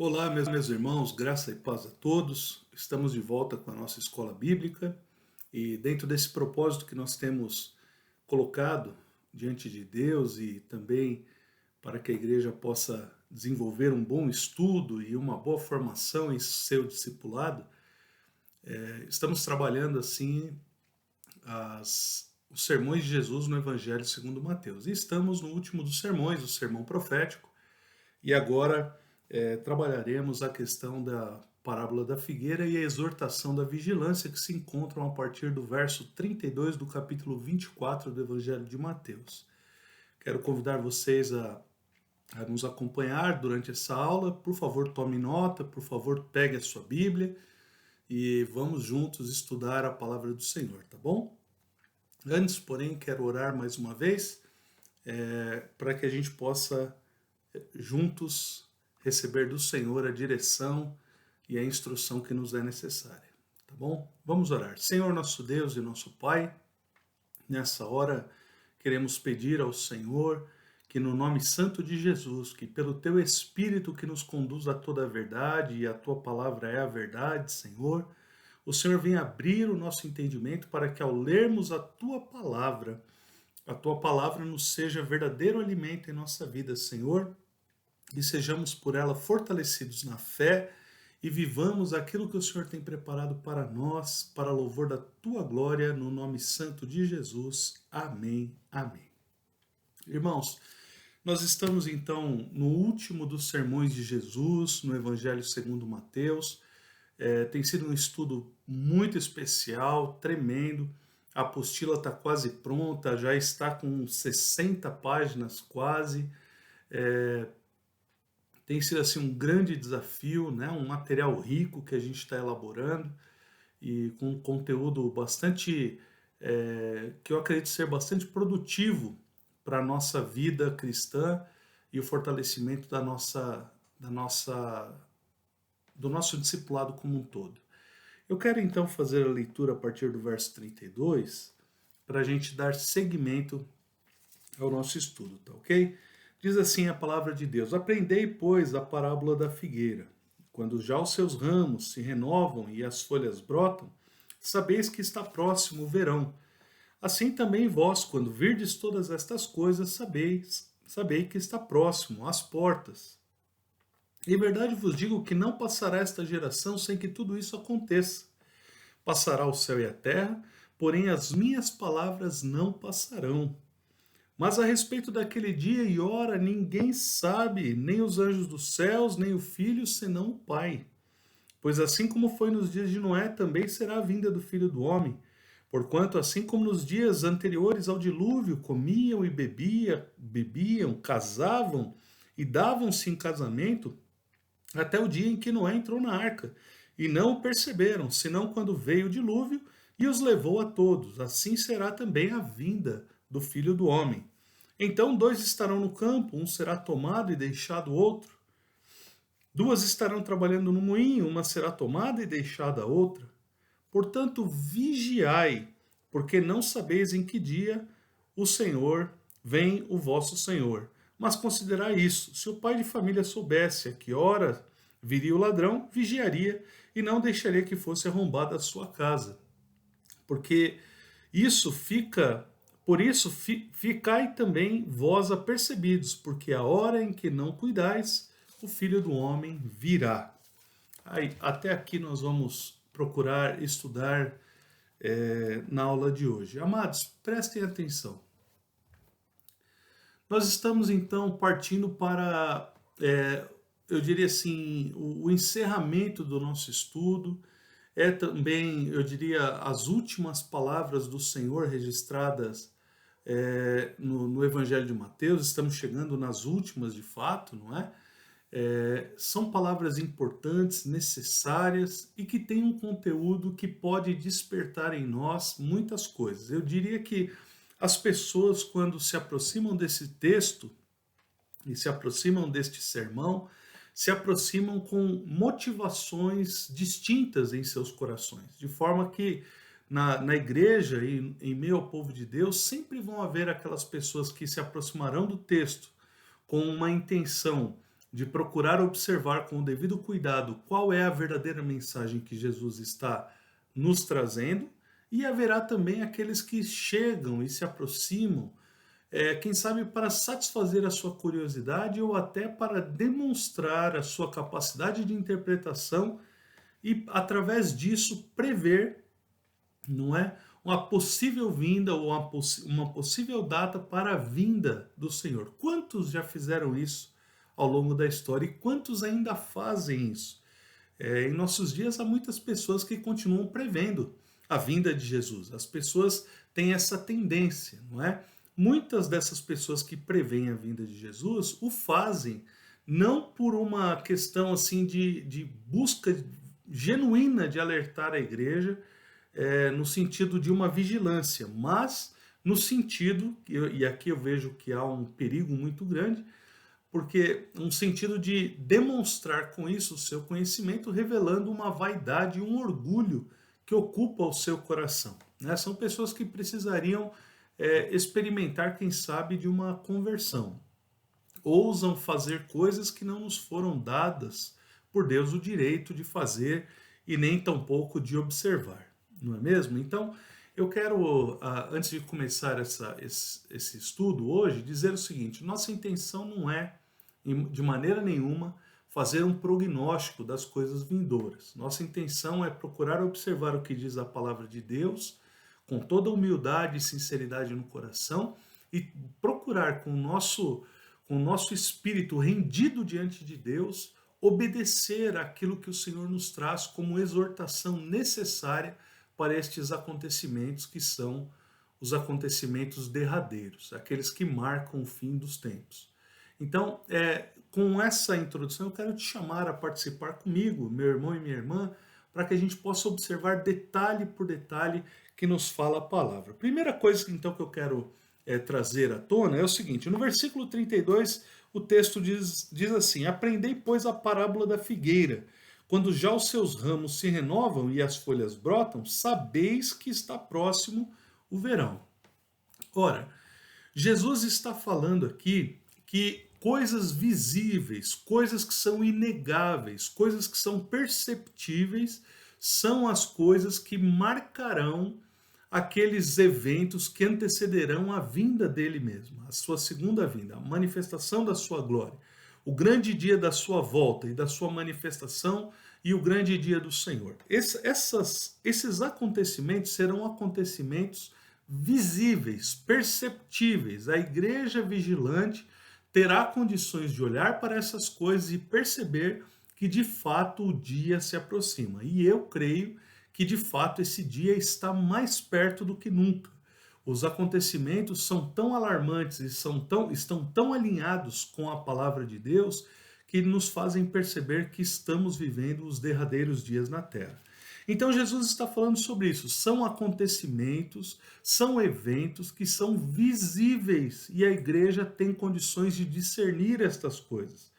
Olá, meus irmãos, graça e paz a todos. Estamos de volta com a nossa escola bíblica e, dentro desse propósito que nós temos colocado diante de Deus e também para que a igreja possa desenvolver um bom estudo e uma boa formação em seu discipulado, estamos trabalhando assim os sermões de Jesus no Evangelho segundo Mateus. E estamos no último dos sermões, o sermão profético. E agora trabalharemos a questão da parábola da figueira e a exortação da vigilância que se encontram a partir do verso 32 do capítulo 24 do Evangelho de Mateus. Quero convidar vocês a nos acompanhar durante essa aula. Por favor, tome nota, por favor, pegue a sua Bíblia e vamos juntos estudar a palavra do Senhor, tá bom? Antes, porém, quero orar mais uma vez para que a gente possa juntos receber do Senhor a direção e a instrução que nos é necessária, tá bom? Vamos orar. Senhor, nosso Deus e nosso Pai, nessa hora queremos pedir ao Senhor que no nome santo de Jesus, que pelo Teu Espírito que nos conduz a toda a verdade e a Tua palavra é a verdade, Senhor, o Senhor venha abrir o nosso entendimento para que ao lermos a Tua palavra nos seja verdadeiro alimento em nossa vida, Senhor, e sejamos por ela fortalecidos na fé e vivamos aquilo que o Senhor tem preparado para nós, para louvor da Tua glória, no nome santo de Jesus. Amém, amém. Irmãos, nós estamos então no último dos sermões de Jesus, no Evangelho segundo Mateus. Tem sido um estudo muito especial, tremendo. A apostila está quase pronta, já está com 60 páginas quase. Tem sido assim um grande desafio, né? Um material rico que a gente está elaborando e com um conteúdo bastante, que eu acredito ser bastante produtivo para a nossa vida cristã e o fortalecimento do nosso discipulado como um todo. Eu quero então fazer a leitura a partir do verso 32 para a gente dar seguimento ao nosso estudo, tá ok? Diz assim a palavra de Deus: Aprendei, pois, a parábola da figueira. Quando já os seus ramos se renovam e as folhas brotam, sabeis que está próximo o verão. Assim também vós, quando virdes todas estas coisas, sabei que está próximo, às portas. Em verdade vos digo que não passará esta geração sem que tudo isso aconteça. Passará o céu e a terra, porém as minhas palavras não passarão. Mas a respeito daquele dia e hora ninguém sabe, nem os anjos dos céus, nem o Filho, senão o Pai. Pois assim como foi nos dias de Noé, também será a vinda do Filho do Homem. Porquanto, assim como nos dias anteriores ao dilúvio, comiam e bebiam, casavam e davam-se em casamento, até o dia em que Noé entrou na arca, e não o perceberam, senão quando veio o dilúvio e os levou a todos. Assim será também a vinda do Filho do Homem. Então 2 estarão no campo, um será tomado e deixado o outro. 2 estarão trabalhando no moinho, uma será tomada e deixada a outra. Portanto, vigiai, porque não sabeis em que dia o Senhor vem o vosso Senhor. Mas considerai isso: se o pai de família soubesse a que hora viria o ladrão, vigiaria e não deixaria que fosse arrombada a sua casa. Porque isso fica, por isso ficai também vós apercebidos, porque a hora em que não cuidais, o Filho do Homem virá. Aí, até aqui nós vamos procurar estudar na aula de hoje. Amados, prestem atenção. Nós estamos então partindo para, eu diria assim, o encerramento do nosso estudo. É também, eu diria, as últimas palavras do Senhor registradas no Evangelho de Mateus. Estamos chegando nas últimas de fato, não é? São palavras importantes, necessárias e que têm um conteúdo que pode despertar em nós muitas coisas. Eu diria que as pessoas, quando se aproximam desse texto e se aproximam deste sermão, se aproximam com motivações distintas em seus corações, de forma que na igreja e em meio ao povo de Deus sempre vão haver aquelas pessoas que se aproximarão do texto com uma intenção de procurar observar com o devido cuidado qual é a verdadeira mensagem que Jesus está nos trazendo, e haverá também aqueles que chegam e se aproximam, quem sabe para satisfazer a sua curiosidade ou até para demonstrar a sua capacidade de interpretação e, através disso, prever, não é, uma possível vinda ou uma possível data para a vinda do Senhor. Quantos já fizeram isso ao longo da história e quantos ainda fazem isso? Em nossos dias há muitas pessoas que continuam prevendo a vinda de Jesus. As pessoas têm essa tendência, não é? Muitas dessas pessoas que preveem a vinda de Jesus o fazem não por uma questão assim de busca genuína de alertar a igreja, no sentido de uma vigilância, mas no sentido, e aqui eu vejo que há um perigo muito grande, porque um sentido de demonstrar com isso o seu conhecimento, revelando uma vaidade e um orgulho que ocupa o seu coração, né? São pessoas que precisariam experimentar, quem sabe, de uma conversão. Ousam fazer coisas que não nos foram dadas por Deus o direito de fazer e nem tampouco de observar, não é mesmo? Então, eu quero, antes de começar esse estudo hoje, dizer o seguinte: nossa intenção não é, de maneira nenhuma, fazer um prognóstico das coisas vindouras. Nossa intenção é procurar observar o que diz a palavra de Deus, com toda humildade e sinceridade no coração, e procurar com o nosso espírito rendido diante de Deus, obedecer aquilo que o Senhor nos traz como exortação necessária para estes acontecimentos que são os acontecimentos derradeiros, aqueles que marcam o fim dos tempos. Então, com essa introdução, eu quero te chamar a participar comigo, meu irmão e minha irmã, para que a gente possa observar detalhe por detalhe que nos fala a palavra. Primeira coisa, então, que eu quero trazer à tona é o seguinte: no versículo 32, o texto diz assim: aprendei, pois, a parábola da figueira. Quando já os seus ramos se renovam e as folhas brotam, sabeis que está próximo o verão. Ora, Jesus está falando aqui que coisas visíveis, coisas que são inegáveis, coisas que são perceptíveis, são as coisas que marcarão aqueles eventos que antecederão a vinda dele mesmo, a sua segunda vinda, a manifestação da sua glória, o grande dia da sua volta e da sua manifestação e o grande dia do Senhor. Esses acontecimentos serão acontecimentos visíveis, perceptíveis. A igreja vigilante terá condições de olhar para essas coisas e perceber que de fato o dia se aproxima. E eu creio que de fato esse dia está mais perto do que nunca. Os acontecimentos são tão alarmantes e estão tão alinhados com a palavra de Deus que nos fazem perceber que estamos vivendo os derradeiros dias na Terra. Então Jesus está falando sobre isso. São acontecimentos, são eventos que são visíveis e a igreja tem condições de discernir estas coisas.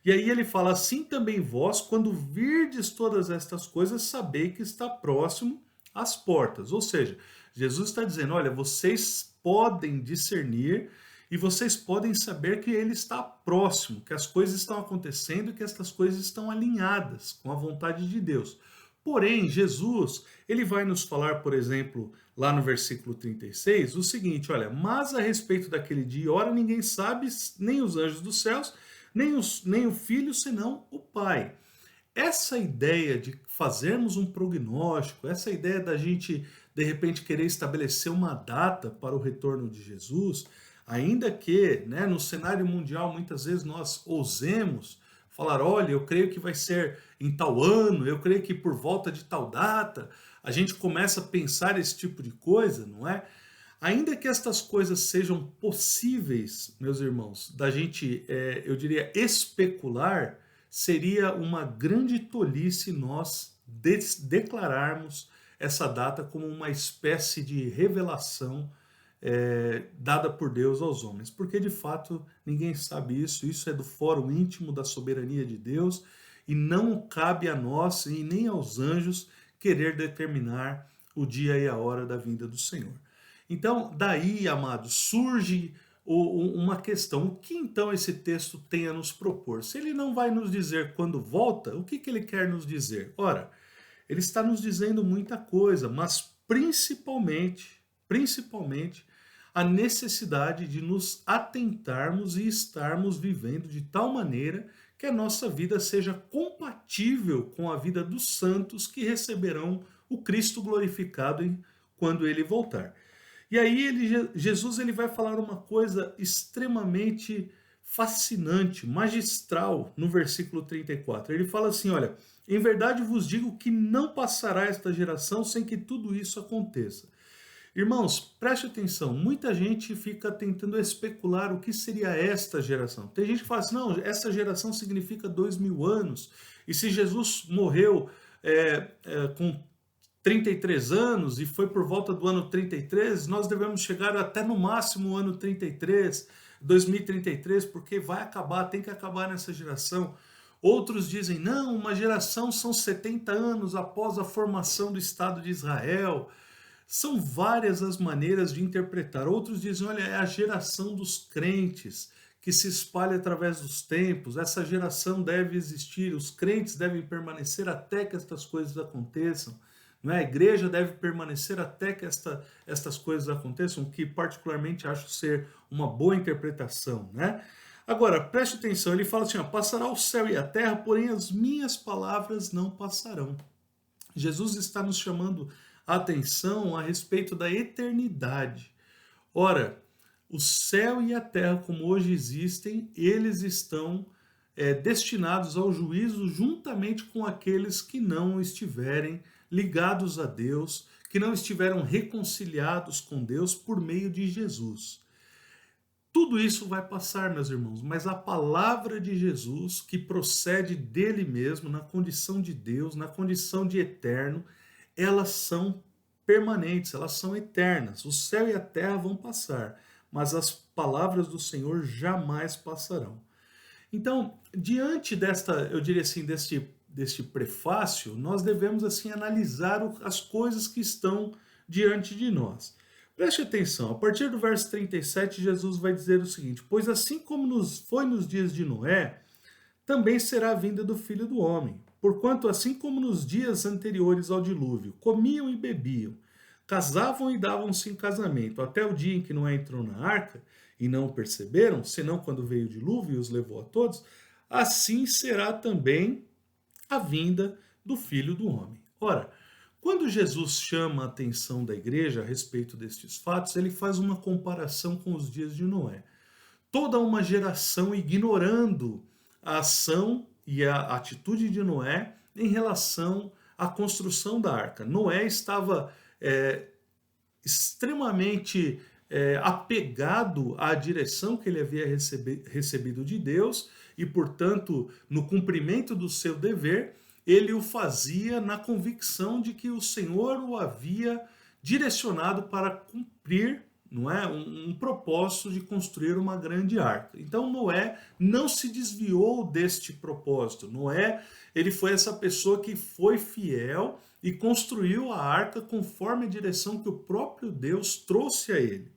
E aí ele fala: assim também vós, quando virdes todas estas coisas, sabei que está próximo às portas. Ou seja, Jesus está dizendo: olha, vocês podem discernir e vocês podem saber que ele está próximo, que as coisas estão acontecendo e que estas coisas estão alinhadas com a vontade de Deus. Porém, Jesus, ele vai nos falar, por exemplo, lá no versículo 36, o seguinte: olha, mas a respeito daquele dia e hora ninguém sabe, nem os anjos dos céus, nem o Filho, senão o Pai. Essa ideia de fazermos um prognóstico, essa ideia da gente, de repente, querer estabelecer uma data para o retorno de Jesus, ainda que, né, no cenário mundial muitas vezes nós ousemos falar: olha, eu creio que vai ser em tal ano, eu creio que por volta de tal data, a gente começa a pensar esse tipo de coisa, não é? Ainda que estas coisas sejam possíveis, meus irmãos, da gente, eu diria, especular, seria uma grande tolice nós declararmos essa data como uma espécie de revelação dada por Deus aos homens, porque de fato ninguém sabe isso é do fórum íntimo da soberania de Deus e não cabe a nós e nem aos anjos querer determinar o dia e a hora da vinda do Senhor. Então, daí, amados, surge uma questão. O que então esse texto tem a nos propor? Se ele não vai nos dizer quando volta, o que ele quer nos dizer? Ora, ele está nos dizendo muita coisa, mas principalmente, a necessidade de nos atentarmos e estarmos vivendo de tal maneira que a nossa vida seja compatível com a vida dos santos que receberão o Cristo glorificado quando ele voltar. E aí Jesus ele vai falar uma coisa extremamente fascinante, magistral, no versículo 34. Ele fala assim, olha, em verdade vos digo que não passará esta geração sem que tudo isso aconteça. Irmãos, preste atenção, muita gente fica tentando especular o que seria esta geração. Tem gente que fala assim, não, essa geração significa 2000 anos, e se Jesus morreu com 33 anos e foi por volta do ano 33, nós devemos chegar até no máximo o ano 33, 2033, porque vai acabar, tem que acabar nessa geração. Outros dizem, não, uma geração são 70 anos após a formação do Estado de Israel. São várias as maneiras de interpretar. Outros dizem, olha, é a geração dos crentes que se espalha através dos tempos. Essa geração deve existir, os crentes devem permanecer até que estas coisas aconteçam. Não é? A igreja deve permanecer até que estas coisas aconteçam, que particularmente acho ser uma boa interpretação. Né? Agora, preste atenção, ele fala assim, ó, passará o céu e a terra, porém as minhas palavras não passarão. Jesus está nos chamando a atenção a respeito da eternidade. Ora, o céu e a terra, como hoje existem, eles estão destinados ao juízo juntamente com aqueles que não estiverem ligados a Deus, que não estiveram reconciliados com Deus por meio de Jesus. Tudo isso vai passar, meus irmãos, mas a palavra de Jesus, que procede dele mesmo, na condição de Deus, na condição de eterno, elas são permanentes, elas são eternas. O céu e a terra vão passar, mas as palavras do Senhor jamais passarão. Então, diante eu diria assim, deste prefácio, nós devemos assim analisar as coisas que estão diante de nós. Preste atenção, a partir do verso 37, Jesus vai dizer o seguinte, pois assim como foi nos dias de Noé, também será a vinda do Filho do Homem. Porquanto, assim como nos dias anteriores ao dilúvio, comiam e bebiam, casavam e davam-se em casamento, até o dia em que Noé entrou na arca, e não o perceberam, senão quando veio o dilúvio e os levou a todos, assim será também a vinda do Filho do Homem. Ora, quando Jesus chama a atenção da igreja a respeito destes fatos, ele faz uma comparação com os dias de Noé. Toda uma geração ignorando a ação e a atitude de Noé em relação à construção da arca. Noé estava extremamente apegado à direção que ele havia recebido de Deus e, portanto, no cumprimento do seu dever, ele o fazia na convicção de que o Senhor o havia direcionado para cumprir, não é, um propósito de construir uma grande arca. Então Noé não se desviou deste propósito. Noé, ele foi essa pessoa que foi fiel e construiu a arca conforme a direção que o próprio Deus trouxe a ele.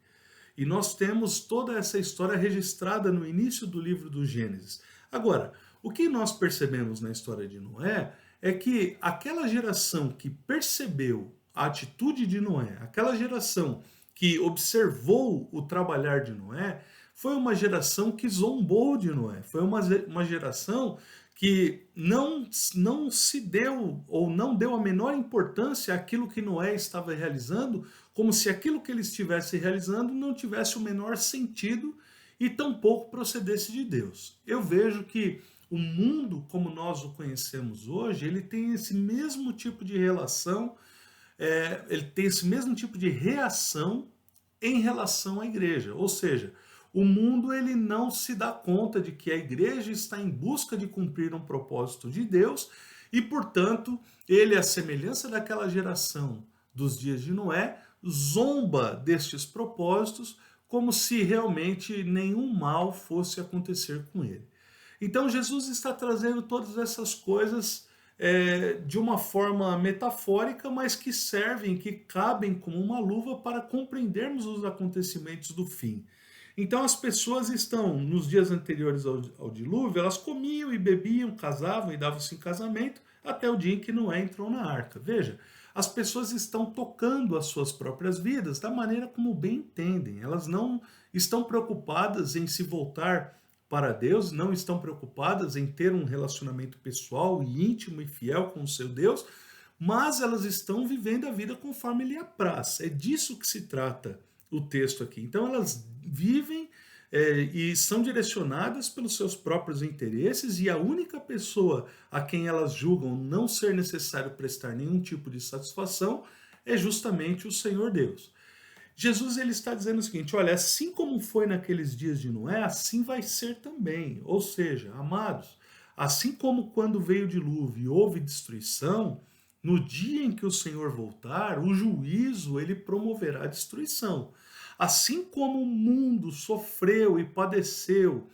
E nós temos toda essa história registrada no início do livro do Gênesis. Agora, o que nós percebemos na história de Noé é que aquela geração que percebeu a atitude de Noé, aquela geração que observou o trabalhar de Noé, foi uma geração que zombou de Noé, foi uma geração que não se deu ou não deu a menor importância àquilo que Noé estava realizando, como se aquilo que ele estivesse realizando não tivesse o menor sentido e tampouco procedesse de Deus. Eu vejo que o mundo como nós o conhecemos hoje, ele tem esse mesmo tipo de relação, ele tem esse mesmo tipo de reação em relação à igreja. Ou seja, o mundo ele não se dá conta de que a igreja está em busca de cumprir um propósito de Deus e, portanto, ele, à semelhança daquela geração dos dias de Noé, zomba destes propósitos como se realmente nenhum mal fosse acontecer com ele. Então Jesus está trazendo todas essas coisas de uma forma metafórica, mas que servem, que cabem como uma luva para compreendermos os acontecimentos do fim. Então as pessoas estão, nos dias anteriores ao dilúvio, elas comiam e bebiam, casavam e davam-se em casamento, até o dia em que Noé entrou na arca. Veja, as pessoas estão tocando as suas próprias vidas da maneira como bem entendem. Elas não estão preocupadas em se voltar para Deus, não estão preocupadas em ter um relacionamento pessoal e íntimo e fiel com o seu Deus, mas elas estão vivendo a vida conforme lhe apraz. É disso que se trata o texto aqui. Então elas vivem e são direcionadas pelos seus próprios interesses, e a única pessoa a quem elas julgam não ser necessário prestar nenhum tipo de satisfação é justamente o Senhor Deus. Jesus ele está dizendo o seguinte: olha, assim como foi naqueles dias de Noé, assim vai ser também. Ou seja, amados, assim como quando veio o dilúvio e houve destruição, no dia em que o Senhor voltar, o juízo ele promoverá a destruição. Assim como o mundo sofreu e padeceu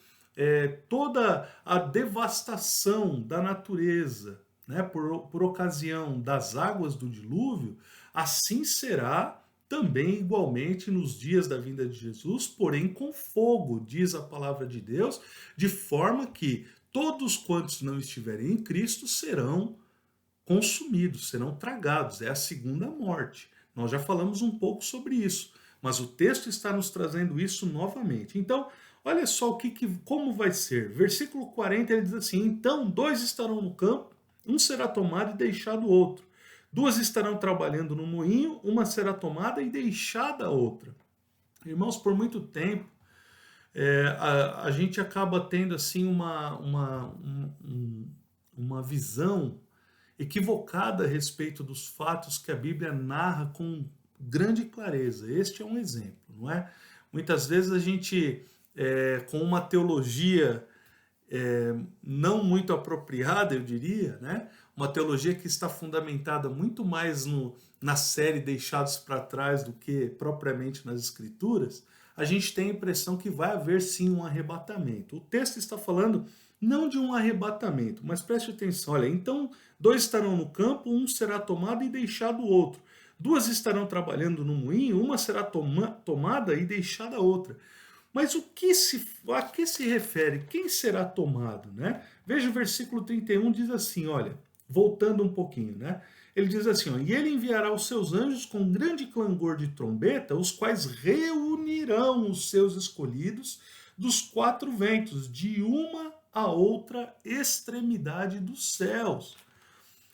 toda a devastação da natureza, né, por ocasião das águas do dilúvio, assim será também igualmente nos dias da vinda de Jesus, porém com fogo, diz a palavra de Deus, de forma que todos quantos não estiverem em Cristo serão consumidos, serão tragados. É a segunda morte. Nós já falamos um pouco sobre isso, mas o texto está nos trazendo isso novamente. Então, olha só como vai ser. Versículo 40 ele diz assim: então 2 estarão no campo, um será tomado e deixado o outro. 2 estarão trabalhando no moinho, uma será tomada e deixada a outra. Irmãos, por muito tempo, a gente acaba tendo assim uma visão equivocada a respeito dos fatos que a Bíblia narra com grande clareza. Este é um exemplo, não é? Muitas vezes a gente, com uma teologia não muito apropriada, eu diria, né? Uma teologia que está fundamentada muito mais na série Deixados para Trás do que propriamente nas Escrituras, a gente tem a impressão que vai haver sim um arrebatamento. O texto está falando não de um arrebatamento, mas preste atenção, olha, então 2 estarão no campo, um será tomado e deixado o outro. 2 estarão trabalhando no moinho, uma será tomada e deixada a outra. Mas a que se refere? Quem será tomado, né? Veja o versículo 31, diz assim, olha, voltando um pouquinho, né? Ele diz assim, ó, e ele enviará os seus anjos com grande clangor de trombeta, os quais reunirão os seus escolhidos dos 4 ventos, de uma a outra extremidade dos céus.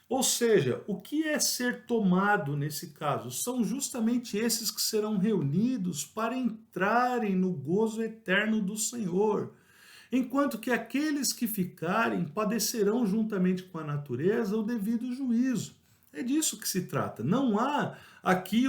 Ou seja, o que é ser tomado nesse caso? São justamente esses que serão reunidos para entrarem no gozo eterno do Senhor. Enquanto que aqueles que ficarem padecerão juntamente com a natureza o devido juízo. É disso que se trata. Não há aqui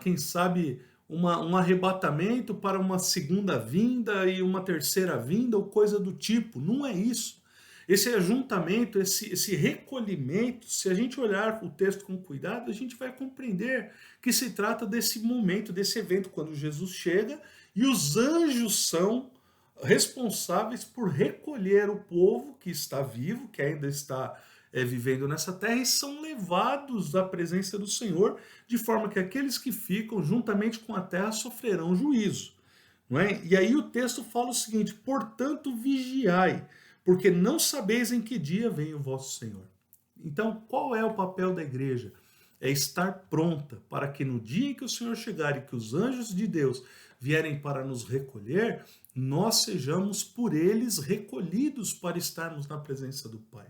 quem sabe, um arrebatamento para uma segunda vinda e uma terceira vinda ou coisa do tipo. Não é isso. Esse ajuntamento, esse recolhimento, se a gente olhar o texto com cuidado, a gente vai compreender que se trata desse momento, desse evento, quando Jesus chega e os anjos são responsáveis por recolher o povo que está vivo, que ainda está vivendo nessa terra, e são levados à presença do Senhor, de forma que aqueles que ficam juntamente com a terra sofrerão juízo. Não é? E aí o texto fala o seguinte: portanto, vigiai, porque não sabeis em que dia vem o vosso Senhor. Então, qual é o papel da igreja? É estar pronta para que no dia em que o Senhor chegar e que os anjos de Deus vierem para nos recolher, nós sejamos por eles recolhidos para estarmos na presença do Pai.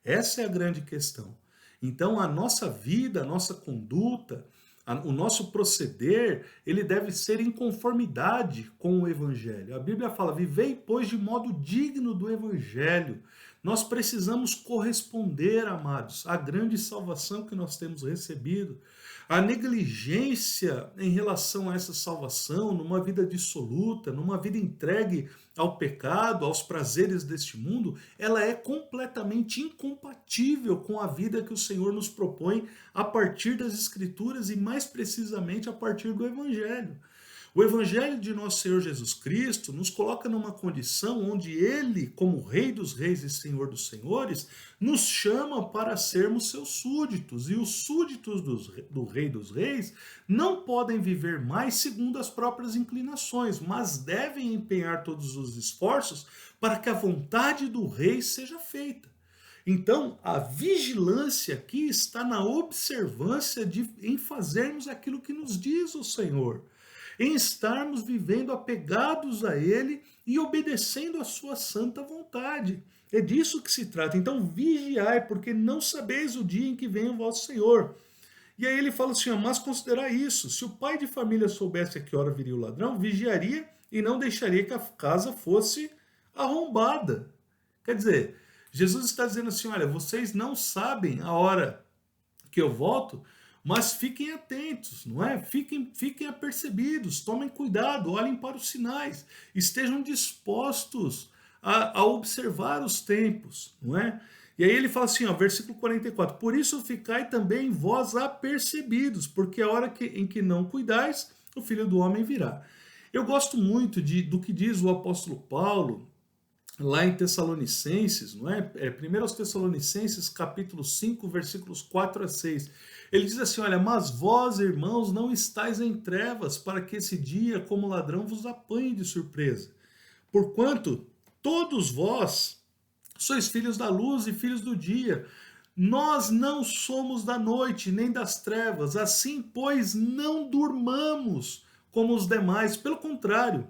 Essa é a grande questão. Então, a nossa vida, a nossa conduta, o nosso proceder, ele deve ser em conformidade com o Evangelho. A Bíblia fala: vivei, pois, de modo digno do Evangelho. Nós precisamos corresponder, amados, à grande salvação que nós temos recebido. A negligência em relação a essa salvação, numa vida dissoluta, numa vida entregue ao pecado, aos prazeres deste mundo, ela é completamente incompatível com a vida que o Senhor nos propõe a partir das Escrituras e mais precisamente a partir do Evangelho. O Evangelho de nosso Senhor Jesus Cristo nos coloca numa condição onde Ele, como Rei dos Reis e Senhor dos Senhores, nos chama para sermos seus súditos. E os súditos do Rei dos Reis não podem viver mais segundo as próprias inclinações, mas devem empenhar todos os esforços para que a vontade do Rei seja feita. Então, a vigilância aqui está na observância em fazermos aquilo que nos diz o Senhor, em estarmos vivendo apegados a Ele e obedecendo a sua santa vontade. É disso que se trata. Então, vigiai, porque não sabeis o dia em que vem o vosso Senhor. E aí ele fala assim, ó, mas considerar isso, se o pai de família soubesse a que hora viria o ladrão, vigiaria e não deixaria que a casa fosse arrombada. Quer dizer, Jesus está dizendo assim, olha, vocês não sabem a hora que eu volto, mas fiquem atentos, não é? Fiquem apercebidos, tomem cuidado, olhem para os sinais, estejam dispostos a observar os tempos, não é? E aí ele fala assim, ó, versículo 44, por isso ficai também vós apercebidos, porque a hora em que não cuidais, o Filho do Homem virá. Eu gosto muito do que diz o apóstolo Paulo, lá em Tessalonicenses, não é? 1 aos Tessalonicenses, capítulo 5, versículos 4 a 6. Ele diz assim, olha, mas vós, irmãos, não estáis em trevas, para que esse dia, como ladrão, vos apanhe de surpresa. Porquanto todos vós sois filhos da luz e filhos do dia. Nós não somos da noite, nem das trevas. Assim, pois, não durmamos como os demais. Pelo contrário,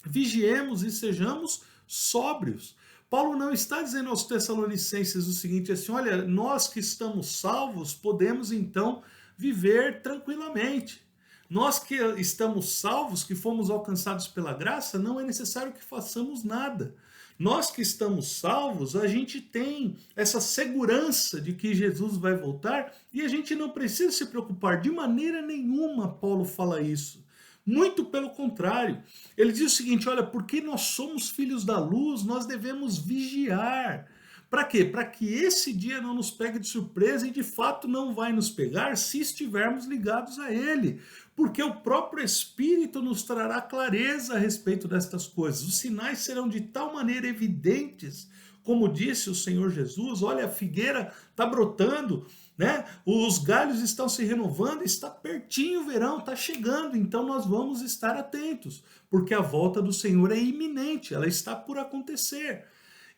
vigiemos e sejamos sóbrios. Paulo não está dizendo aos Tessalonicenses o seguinte, assim, olha, nós que estamos salvos podemos então viver tranquilamente. Nós que estamos salvos, que fomos alcançados pela graça, não é necessário que façamos nada. Nós que estamos salvos, a gente tem essa segurança de que Jesus vai voltar e a gente não precisa se preocupar de maneira nenhuma. Paulo fala isso. Muito pelo contrário, ele diz o seguinte, olha, porque nós somos filhos da luz, nós devemos vigiar. Para quê? Para que esse dia não nos pegue de surpresa e de fato não vai nos pegar se estivermos ligados a ele. Porque o próprio Espírito nos trará clareza a respeito destas coisas. Os sinais serão de tal maneira evidentes, como disse o Senhor Jesus, olha, a figueira está brotando, né? Os galhos estão se renovando, está pertinho o verão, está chegando, então nós vamos estar atentos, porque a volta do Senhor é iminente, ela está por acontecer.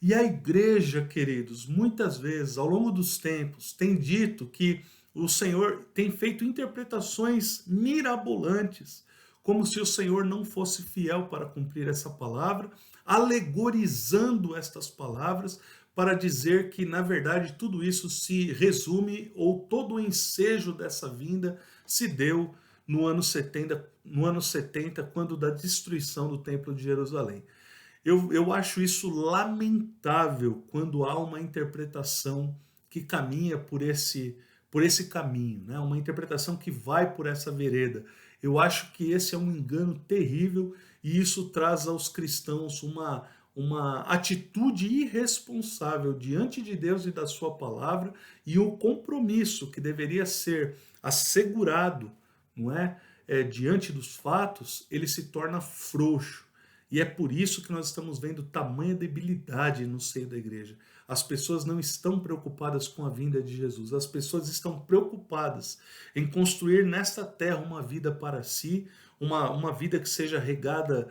E a igreja, queridos, muitas vezes, ao longo dos tempos, tem dito que o Senhor tem feito interpretações mirabolantes, como se o Senhor não fosse fiel para cumprir essa palavra, alegorizando estas palavras para dizer que, na verdade, tudo isso se resume, ou todo o ensejo dessa vinda se deu no ano 70, quando da destruição do Templo de Jerusalém. Eu acho isso lamentável quando há uma interpretação que caminha por esse caminho, né? Uma interpretação que vai por essa vereda. Eu acho que esse é um engano terrível e isso traz aos cristãos uma atitude irresponsável diante de Deus e da sua palavra e um compromisso que deveria ser assegurado, não é? Diante dos fatos, ele se torna frouxo. E é por isso que nós estamos vendo tamanha debilidade no seio da igreja. As pessoas não estão preocupadas com a vinda de Jesus. As pessoas estão preocupadas em construir nesta terra uma vida para si, uma vida que seja regada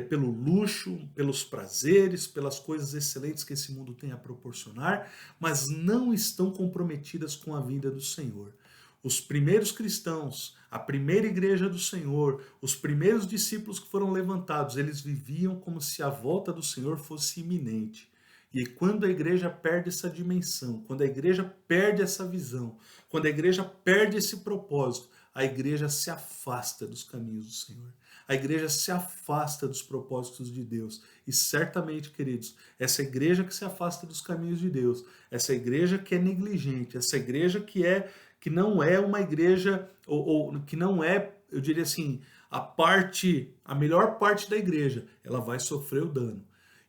pelo luxo, pelos prazeres, pelas coisas excelentes que esse mundo tem a proporcionar, mas não estão comprometidas com a vinda do Senhor. Os primeiros cristãos, a primeira igreja do Senhor, os primeiros discípulos que foram levantados, eles viviam como se a volta do Senhor fosse iminente. E quando a igreja perde essa dimensão, quando a igreja perde essa visão, quando a igreja perde esse propósito, a igreja se afasta dos caminhos do Senhor. A igreja se afasta dos propósitos de Deus. E certamente, queridos, essa igreja que se afasta dos caminhos de Deus, essa igreja que é negligente, essa igreja que não é uma igreja, ou que não é, eu diria assim, a melhor parte da igreja, ela vai sofrer o dano.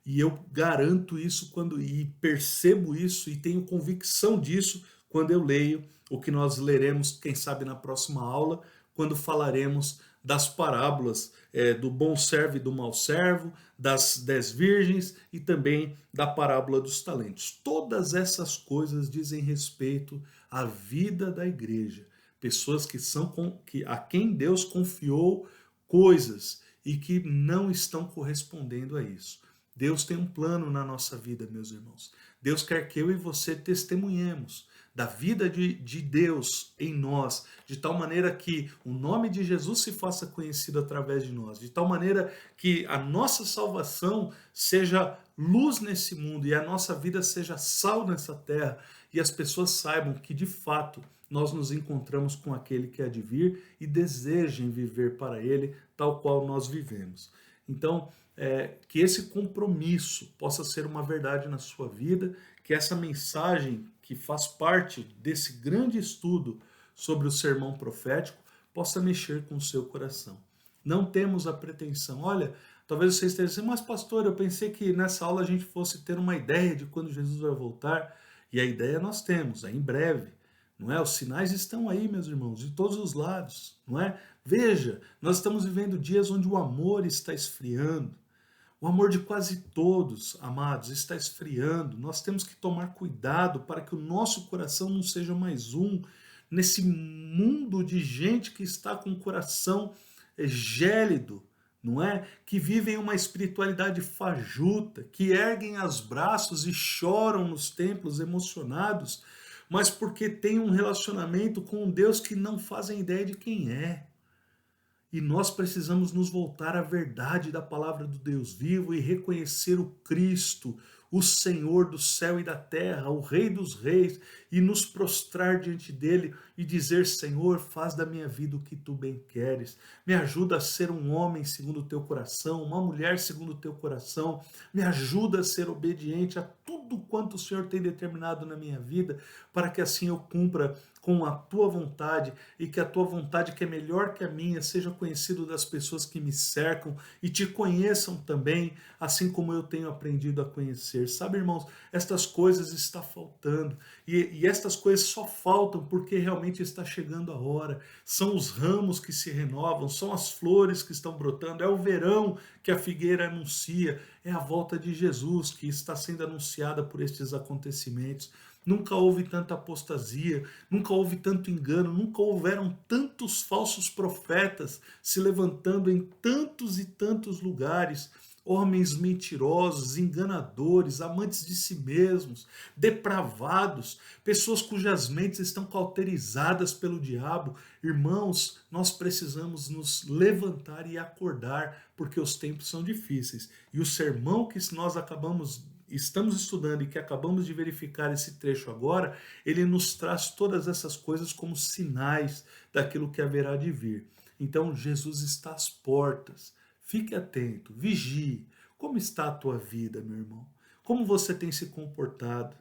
E eu garanto isso e percebo isso e tenho convicção disso quando eu leio o que nós leremos, quem sabe na próxima aula, quando falaremos das parábolas do bom servo e do mau servo, das 10 virgens e também da parábola dos talentos. Todas essas coisas dizem respeito à vida da igreja. Pessoas a quem Deus confiou coisas e que não estão correspondendo a isso. Deus tem um plano na nossa vida, meus irmãos. Deus quer que eu e você testemunhemos da vida de Deus em nós, de tal maneira que o nome de Jesus se faça conhecido através de nós, de tal maneira que a nossa salvação seja luz nesse mundo e a nossa vida seja sal nessa terra e as pessoas saibam que de fato nós nos encontramos com aquele que há de vir e desejem viver para ele tal qual nós vivemos. Então, que esse compromisso possa ser uma verdade na sua vida, que essa mensagem que faz parte desse grande estudo sobre o sermão profético possa mexer com o seu coração. Não temos a pretensão, olha, talvez você esteja dizendo, mas pastor, eu pensei que nessa aula a gente fosse ter uma ideia de quando Jesus vai voltar, e a ideia nós temos, é em breve, não é? Os sinais estão aí, meus irmãos, de todos os lados, não é? Veja, nós estamos vivendo dias onde o amor está esfriando, o amor de quase todos, amados, está esfriando. Nós temos que tomar cuidado para que o nosso coração não seja mais um nesse mundo de gente que está com o coração gélido, não é? Que vivem uma espiritualidade fajuta, que erguem os braços e choram nos templos emocionados, mas porque têm um relacionamento com um Deus que não fazem ideia de quem é. E nós precisamos nos voltar à verdade da palavra do Deus vivo e reconhecer o Cristo, o Senhor do céu e da terra, o Rei dos reis, e nos prostrar diante dele e dizer, Senhor, faz da minha vida o que tu bem queres. Me ajuda a ser um homem segundo o teu coração, uma mulher segundo o teu coração. Me ajuda a ser obediente a tudo quanto o Senhor tem determinado na minha vida, para que assim eu cumpra com a tua vontade e que a tua vontade, que é melhor que a minha, seja conhecido das pessoas que me cercam e te conheçam também, assim como eu tenho aprendido a conhecer. Sabe, irmãos, estas coisas estão faltando e estas coisas só faltam porque realmente está chegando a hora. São os ramos que se renovam, são as flores que estão brotando, é o verão que a figueira anuncia, é a volta de Jesus que está sendo anunciada por estes acontecimentos. Nunca houve tanta apostasia, nunca houve tanto engano, nunca houveram tantos falsos profetas se levantando em tantos e tantos lugares. Homens mentirosos, enganadores, amantes de si mesmos, depravados, pessoas cujas mentes estão cauterizadas pelo diabo. Irmãos, nós precisamos nos levantar e acordar, porque os tempos são difíceis. E o sermão que nós estamos estudando e que acabamos de verificar esse trecho agora, ele nos traz todas essas coisas como sinais daquilo que haverá de vir. Então, Jesus está às portas. Fique atento, vigie. Como está a tua vida, meu irmão? Como você tem se comportado?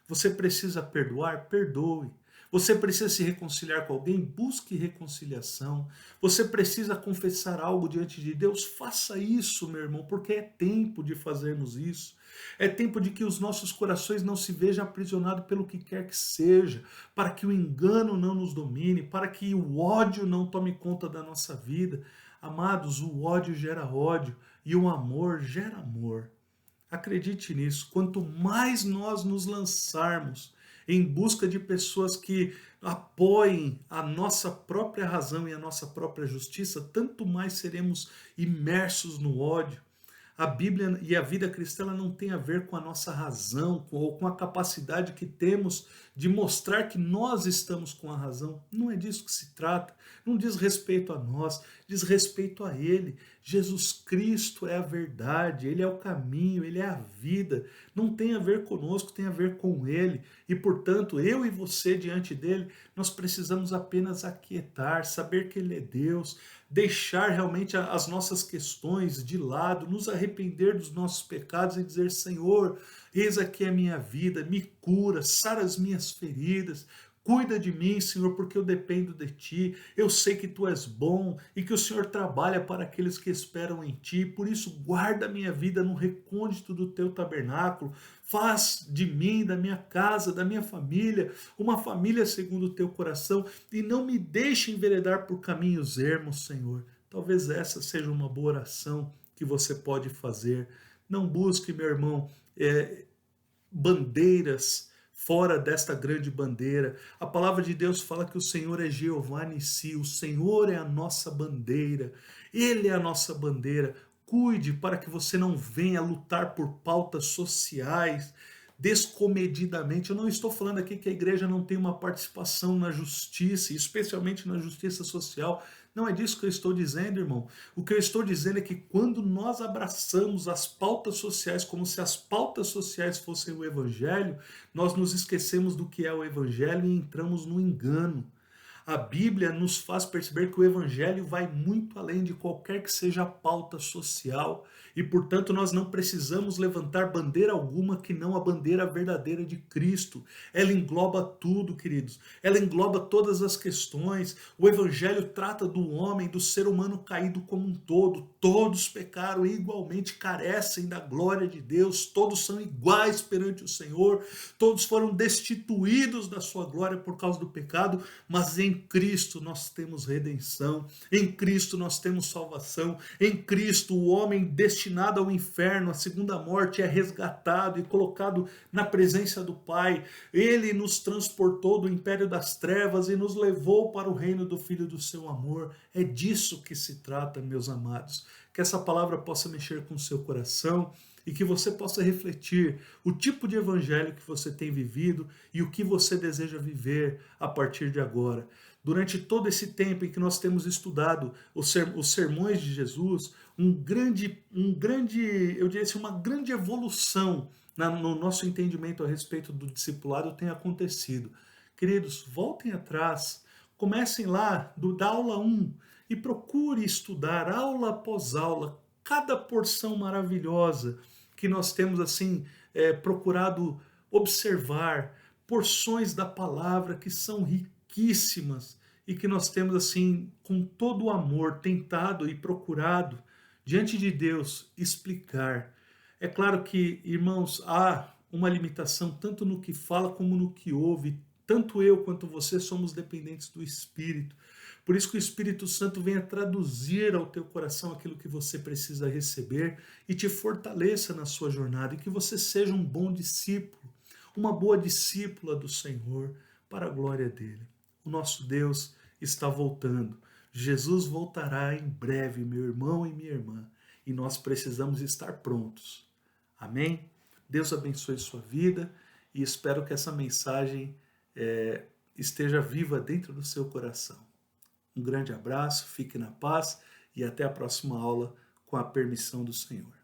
Você precisa perdoar? Perdoe. Você precisa se reconciliar com alguém? Busque reconciliação. Você precisa confessar algo diante de Deus? Faça isso, meu irmão, porque é tempo de fazermos isso. É tempo de que os nossos corações não se vejam aprisionados pelo que quer que seja, para que o engano não nos domine, para que o ódio não tome conta da nossa vida. Amados, o ódio gera ódio e o amor gera amor. Acredite nisso, quanto mais nós nos lançarmos em busca de pessoas que apoiem a nossa própria razão e a nossa própria justiça, tanto mais seremos imersos no ódio. A Bíblia e a vida cristã não tem a ver com a nossa razão ou com a capacidade que temos de mostrar que nós estamos com a razão. Não é disso que se trata. Não diz respeito a nós, diz respeito a Ele. Jesus Cristo é a verdade, Ele é o caminho, Ele é a vida. Não tem a ver conosco, tem a ver com Ele. E, portanto, eu e você diante dEle, nós precisamos apenas aquietar, saber que Ele é Deus, deixar realmente as nossas questões de lado, nos arrepender dos nossos pecados e dizer, Senhor, eis aqui a minha vida, me cura, sara as minhas feridas, cuida de mim, Senhor, porque eu dependo de Ti, eu sei que Tu és bom e que o Senhor trabalha para aqueles que esperam em Ti, por isso guarda a minha vida no recôndito do Teu tabernáculo, faz de mim, da minha casa, da minha família, uma família segundo o Teu coração e não me deixe enveredar por caminhos ermos, Senhor. Talvez essa seja uma boa oração que você pode fazer. Não busque, meu irmão, bandeiras fora desta grande bandeira. A palavra de Deus fala que o Senhor é Jeová Nissi, o Senhor é a nossa bandeira, Ele é a nossa bandeira. Cuide para que você não venha lutar por pautas sociais descomedidamente. Eu não estou falando aqui que a igreja não tem uma participação na justiça, especialmente na justiça social. Não é disso que eu estou dizendo, irmão. O que eu estou dizendo é que quando nós abraçamos as pautas sociais como se as pautas sociais fossem o evangelho, nós nos esquecemos do que é o evangelho e entramos no engano. A Bíblia nos faz perceber que o Evangelho vai muito além de qualquer que seja a pauta social e, portanto, nós não precisamos levantar bandeira alguma que não a bandeira verdadeira de Cristo. Ela engloba tudo, queridos. Ela engloba todas as questões. O Evangelho trata do homem, do ser humano caído como um todo. Todos pecaram e igualmente carecem da glória de Deus. Todos são iguais perante o Senhor. Todos foram destituídos da sua glória por causa do pecado, mas em Cristo nós temos redenção, em Cristo nós temos salvação, em Cristo o homem destinado ao inferno, à segunda morte, é resgatado e colocado na presença do Pai. Ele nos transportou do império das trevas e nos levou para o reino do Filho do seu amor. É disso que se trata, meus amados. Que essa palavra possa mexer com o seu coração e que você possa refletir o tipo de evangelho que você tem vivido e o que você deseja viver a partir de agora. Durante todo esse tempo em que nós temos estudado os sermões de Jesus, eu diria assim, uma grande evolução no nosso entendimento a respeito do discipulado tem acontecido. Queridos, voltem atrás, comecem lá da aula 1 e procure estudar aula após aula, cada porção maravilhosa que nós temos assim procurado observar, porções da palavra que são riquíssimas e que nós temos assim com todo o amor tentado e procurado diante de Deus explicar. É claro que, irmãos, há uma limitação tanto no que fala como no que ouve. Tanto eu quanto você somos dependentes do Espírito. Por isso que o Espírito Santo venha traduzir ao teu coração aquilo que você precisa receber e te fortaleça na sua jornada e que você seja um bom discípulo, uma boa discípula do Senhor para a glória dele. O nosso Deus está voltando. Jesus voltará em breve, meu irmão e minha irmã, e nós precisamos estar prontos. Amém? Deus abençoe sua vida e espero que essa mensagem esteja viva dentro do seu coração. Um grande abraço, fique na paz e até a próxima aula com a permissão do Senhor.